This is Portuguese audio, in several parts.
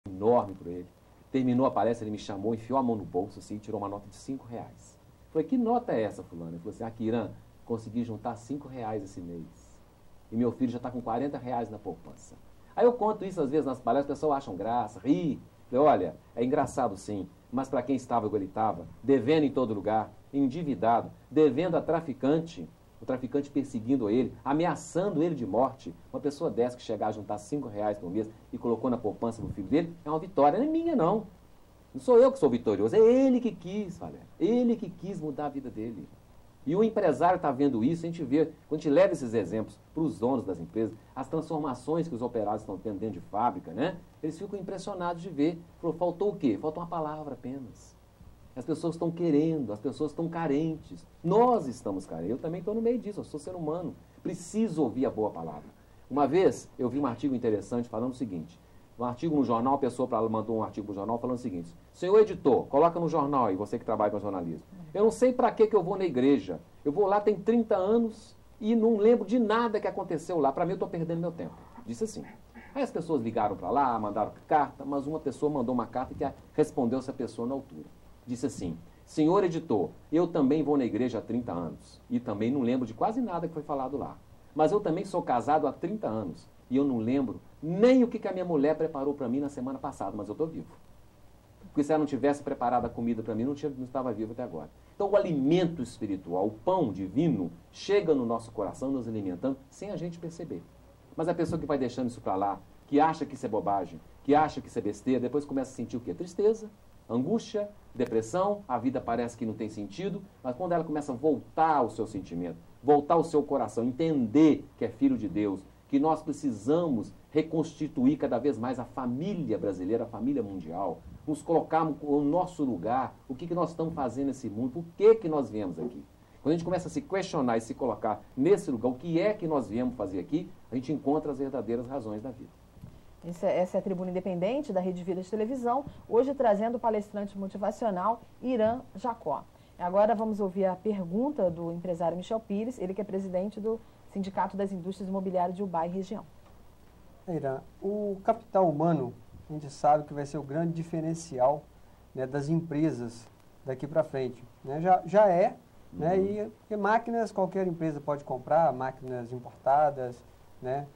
enorme para ele. Terminou a palestra, ele me chamou, enfiou a mão no bolso assim, e tirou uma nota de R$ 5. Falei, que nota é essa, fulano? Ele falou assim, aqui, Irã, consegui juntar R$ 5 esse mês. E meu filho já está com R$ 40 na poupança. Aí eu conto isso às vezes nas palestras, as pessoas acham graça, ri. Falei, olha, é engraçado sim, mas para quem estava igual ele estava, devendo em todo lugar, endividado, devendo a traficante, o traficante perseguindo ele, ameaçando ele de morte, uma pessoa dessa que chegar a juntar R$ 5 por mês e colocou na poupança do filho dele, é uma vitória. Não é minha, não. Não sou eu que sou vitorioso, é ele que quis, Valério. Ele que quis mudar a vida dele. E o empresário está vendo isso, a gente vê, quando a gente leva esses exemplos para os donos das empresas, as transformações que os operários estão tendo dentro de fábrica, né? Eles ficam impressionados de ver. Falou, faltou o quê? Faltou uma palavra apenas. As pessoas estão querendo, as pessoas estão carentes. Nós estamos carentes. Eu também estou no meio disso, eu sou ser humano. Preciso ouvir a boa palavra. Uma vez eu vi um artigo interessante falando o seguinte. Um artigo no jornal, a pessoa mandou um artigo no jornal falando o seguinte. Senhor editor, coloca no jornal aí, você que trabalha com jornalismo. Eu não sei para que eu vou na igreja. Eu vou lá, tem 30 anos e não lembro de nada que aconteceu lá. Para mim eu estou perdendo meu tempo. Disse assim. Aí as pessoas ligaram para lá, mandaram carta, mas uma pessoa mandou uma carta que respondeu essa pessoa na altura. Disse assim, senhor editor, eu também vou na igreja há 30 anos e também não lembro de quase nada que foi falado lá. Mas eu também sou casado há 30 anos e eu não lembro nem o que a minha mulher preparou para mim na semana passada, mas eu estou vivo. Porque se ela não tivesse preparado a comida para mim, não estava vivo até agora. Então o alimento espiritual, o pão divino, chega no nosso coração, nos alimentando, sem a gente perceber. Mas a pessoa que vai deixando isso para lá, que acha que isso é bobagem, que acha que isso é besteira, depois começa a sentir o quê? Tristeza, angústia, depressão, a vida parece que não tem sentido, mas quando ela começa a voltar ao seu sentimento, voltar ao seu coração, entender que é filho de Deus, que nós precisamos reconstituir cada vez mais a família brasileira, a família mundial, nos colocarmos no nosso lugar, o que nós estamos fazendo nesse mundo, por que nós viemos aqui. Quando a gente começa a se questionar e se colocar nesse lugar, o que é que nós viemos fazer aqui, a gente encontra as verdadeiras razões da vida. Essa é a Tribuna Independente da Rede Vida de Televisão, hoje trazendo o palestrante motivacional Irã Jacó. Agora vamos ouvir a pergunta do empresário Michel Pires, ele que é presidente do Sindicato das Indústrias Imobiliárias de Ubá e região. Irã, o capital humano, a gente sabe que vai ser o grande diferencial, né, das empresas daqui para frente. Né? Já é, né, e máquinas qualquer empresa pode comprar, máquinas importadas, né?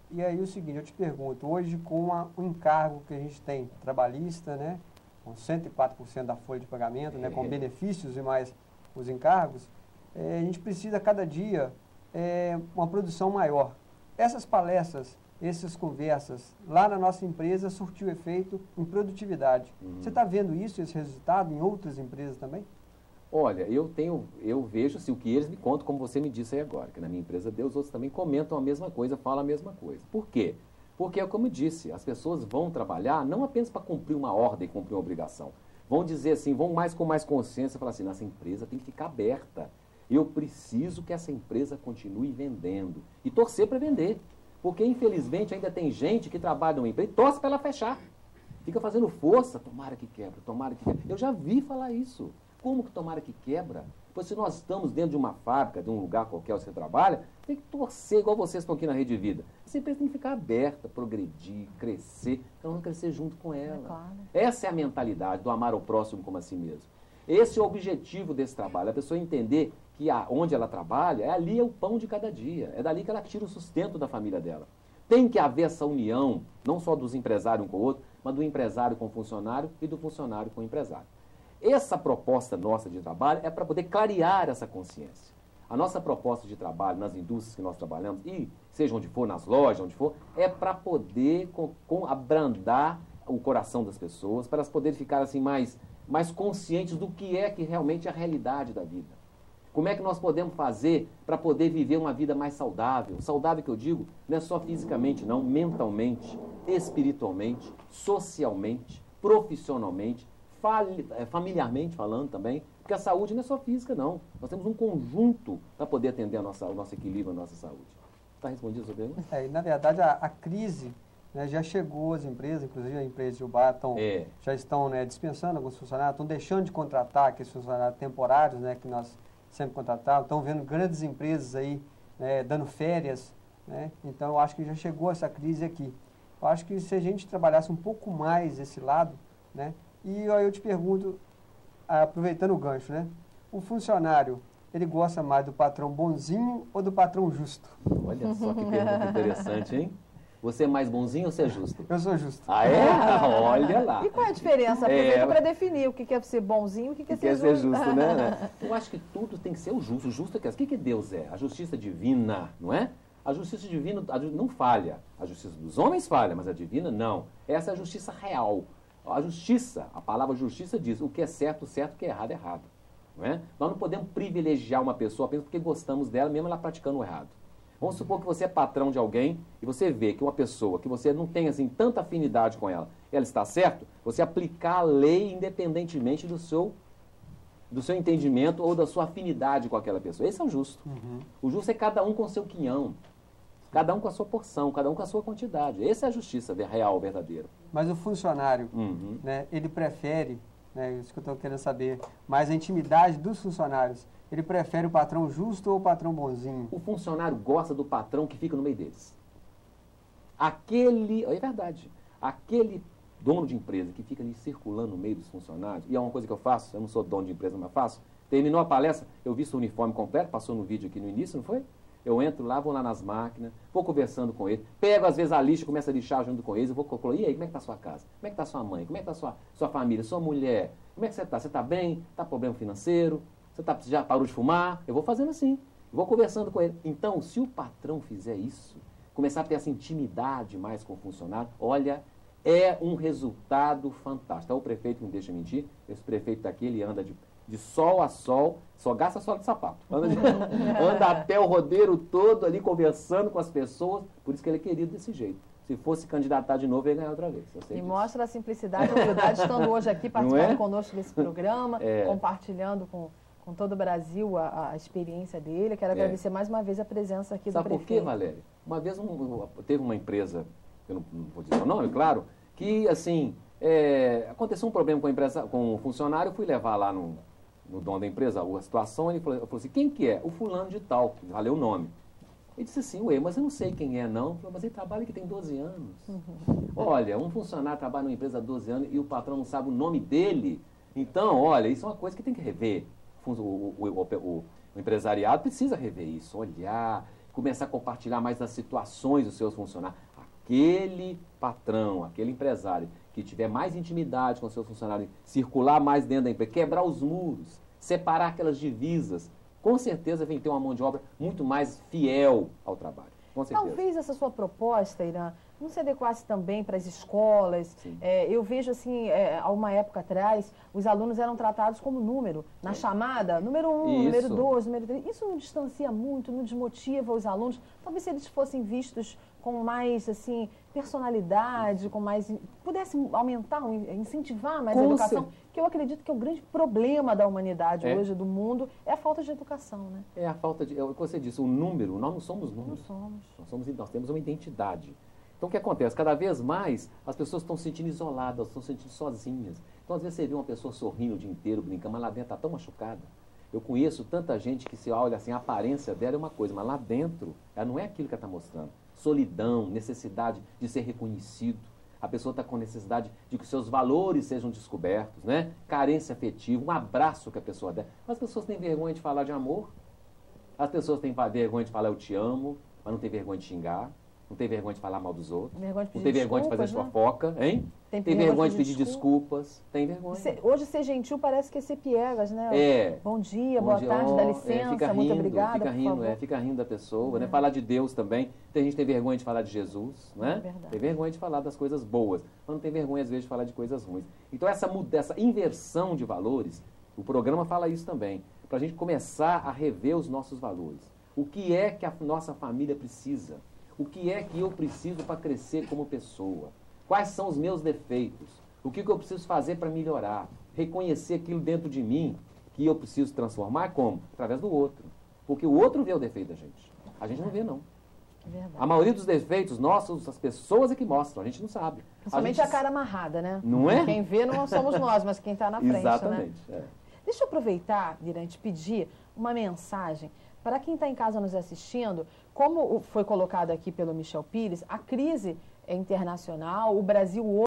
E aí o seguinte, eu te pergunto, hoje com o encargo que a gente tem trabalhista, né, com 104% da folha de pagamento, né, com benefícios e mais os encargos, a gente precisa cada dia uma produção maior. Essas palestras, essas conversas, lá na nossa empresa surtiu efeito em produtividade. Você está vendo isso, esse resultado em outras empresas também? Olha, eu vejo assim, o que eles me contam, como você me disse aí agora, que na minha empresa os outros também comentam a mesma coisa, falam a mesma coisa. Por quê? Porque, como eu disse, as pessoas vão trabalhar não apenas para cumprir uma ordem, cumprir uma obrigação. Vão dizer assim, vão com mais consciência, falar assim, nossa empresa tem que ficar aberta. Eu preciso que essa empresa continue vendendo. E torcer para vender. Porque, infelizmente, ainda tem gente que trabalha numa empresa e torce para ela fechar. Fica fazendo força, tomara que quebra, tomara que quebra. Eu já vi falar isso. Como que tomara que quebra? Pois se nós estamos dentro de uma fábrica, de um lugar qualquer onde você trabalha, tem que torcer, igual vocês estão aqui na Rede Vida. Essa empresa tem que ficar aberta, progredir, crescer, então vamos crescer junto com ela. Claro. Essa é a mentalidade do amar ao próximo como a si mesmo. Esse é o objetivo desse trabalho, a pessoa entender que onde ela trabalha, ali é o pão de cada dia, é dali que ela tira o sustento da família dela. Tem que haver essa união, não só dos empresários um com o outro, mas do empresário com o funcionário e do funcionário com o empresário. Essa proposta nossa de trabalho é para poder clarear essa consciência. A nossa proposta de trabalho nas indústrias que nós trabalhamos, e seja onde for, nas lojas, onde for, é para poder abrandar o coração das pessoas, para elas poderem ficar assim mais conscientes do que realmente é a realidade da vida. Como é que nós podemos fazer para poder viver uma vida mais saudável? Saudável que eu digo, não é só fisicamente, não, mentalmente, espiritualmente, socialmente, profissionalmente, familiarmente falando também, porque a saúde não é só física, não. Nós temos um conjunto para poder atender o nosso equilíbrio, a nossa saúde. Está respondido a sua pergunta? E na verdade, a crise, né, já chegou às empresas, inclusive a empresa de Ubá já estão, né, dispensando alguns funcionários, estão deixando de contratar aqueles funcionários temporários, né, que nós sempre contratávamos, estão vendo grandes empresas aí, né, dando férias, né, então eu acho que já chegou essa crise aqui. Eu acho que se a gente trabalhasse um pouco mais esse lado, né? E aí eu te pergunto, aproveitando o gancho, né? O funcionário, ele gosta mais do patrão bonzinho ou do patrão justo? Olha só que pergunta interessante, hein? Você é mais bonzinho ou você é justo? Eu sou justo. Ah, é? Olha lá. E qual é a diferença? Aproveita para definir o que é ser bonzinho e o que é ser justo. Né? Eu acho que tudo tem que ser o justo. O justo é que... O que Deus é? A justiça divina, não é? A justiça divina não falha. A justiça dos homens falha, mas a divina não. Essa é a justiça real. A justiça, a palavra justiça diz o que é certo, certo, o que é errado, errado. Não é? Nós não podemos privilegiar uma pessoa apenas porque gostamos dela, mesmo ela praticando o errado. Vamos supor que você é patrão de alguém e você vê que uma pessoa que você não tem assim tanta afinidade com ela, ela está certo, você aplicar a lei independentemente do seu entendimento ou da sua afinidade com aquela pessoa. Esse é o justo. O justo é cada um com o seu quinhão, cada um com a sua porção, cada um com a sua quantidade. Essa é a justiça real, verdadeira. Mas o funcionário, né, ele prefere, né, isso que eu estou querendo saber, mais a intimidade dos funcionários. Ele prefere o patrão justo ou o patrão bonzinho? O funcionário gosta do patrão que fica no meio deles. É verdade, aquele dono de empresa que fica ali circulando no meio dos funcionários, e é uma coisa que eu faço, eu não sou dono de empresa, mas faço, terminou a palestra, eu visto o uniforme completo, passou no vídeo aqui no início, não foi? Eu entro lá, vou lá nas máquinas, vou conversando com ele, pego às vezes a lixa, começo a lixar junto com eles, eu vou falar, e aí, como é que está a sua casa? Como é que está a sua mãe? Como é que está a sua família, sua mulher? Como é que você está? Você está bem? Está problema financeiro? Você já parou de fumar? Eu vou fazendo assim, vou conversando com ele. Então, se o patrão fizer isso, começar a ter essa intimidade mais com o funcionário, olha, é um resultado fantástico. Então, o prefeito não deixa mentir, esse prefeito daqui, ele anda de sol a sol, só gasta sola de sapato. Anda até o rodeiro todo ali conversando com as pessoas, por isso que ele é querido desse jeito. Se fosse candidatar de novo, ele ganhar outra vez. E mostra a simplicidade e a humildade, estando hoje aqui participando conosco desse programa, compartilhando com todo o Brasil a experiência dele. Quero agradecer mais uma vez a presença aqui do prefeito. Sabe por quê, Valéria? Uma vez teve uma empresa, eu não vou dizer o nome, claro, que assim, aconteceu um problema com o funcionário, eu fui levar lá no dono da empresa a situação, ele falou assim, quem que é? O fulano de tal, valeu o nome. Ele disse assim, mas eu não sei quem é não. Eu falei, mas ele trabalha aqui tem 12 anos. Olha, um funcionário trabalha numa empresa há 12 anos e o patrão não sabe o nome dele. Então, olha, isso é uma coisa que tem que rever. O empresariado precisa rever isso, olhar, começar a compartilhar mais das situações dos seus funcionários. Aquele patrão, aquele empresário que tiver mais intimidade com os seus funcionários, circular mais dentro da empresa, quebrar os muros, separar aquelas divisas, com certeza vem ter uma mão de obra muito mais fiel ao trabalho. Com certeza. Talvez essa sua proposta, Irã, não se adequasse também para as escolas. Eu vejo assim, há uma época atrás, os alunos eram tratados como número. Na chamada, número 1, número 2, número 3. Isso não distancia muito, não desmotiva os alunos. Talvez se eles fossem vistos com mais assim, personalidade, com mais. Pudesse aumentar, incentivar mais a educação, que eu acredito que é o grande problema da humanidade hoje, do mundo, é a falta de educação, né? É a falta de. É o que você disse, o número, nós não somos números. Não somos. Nós temos uma identidade. Então, o que acontece? Cada vez mais as pessoas estão se sentindo isoladas, estão se sentindo sozinhas. Então, às vezes, você vê uma pessoa sorrindo o dia inteiro, brincando, mas lá dentro está tão machucada. Eu conheço tanta gente que se olha assim, a aparência dela é uma coisa, mas lá dentro, ela não é aquilo que ela está mostrando. Solidão, necessidade de ser reconhecido. A pessoa está com necessidade de que seus valores sejam descobertos, né? Carência afetiva, um abraço que a pessoa dá. As pessoas têm vergonha de falar de amor. As pessoas têm vergonha de falar eu te amo, mas não tem vergonha de xingar. Não tem vergonha de falar mal dos outros. Não tem vergonha de fazer fofoca, hein? Tem vergonha de pedir desculpas. Tem vergonha. Hoje ser gentil parece que é ser piegas, né? Bom dia, boa tarde, dá licença, muito obrigada, fica rindo da pessoa, né? Falar de Deus também. Tem gente que tem vergonha de falar de Jesus, né? Tem vergonha de falar das coisas boas, mas não tem vergonha às vezes de falar de coisas ruins. Então essa inversão de valores, o programa fala isso também, para a gente começar a rever os nossos valores. O que é que a nossa família precisa? O que é que eu preciso para crescer como pessoa? Quais são os meus defeitos? O que eu preciso fazer para melhorar? Reconhecer aquilo dentro de mim que eu preciso transformar como? Através do outro. Porque o outro vê o defeito da gente. A gente não vê, não. A maioria dos defeitos nossos, as pessoas é que mostram, a gente não sabe. Principalmente a cara amarrada, né? Não é? Quem vê não somos nós, mas quem está na frente, Exatamente, né? Deixa eu aproveitar, Irã, te pedir uma mensagem para quem está em casa nos assistindo. Como foi colocado aqui pelo Michel Pires, a crise internacional. O Brasil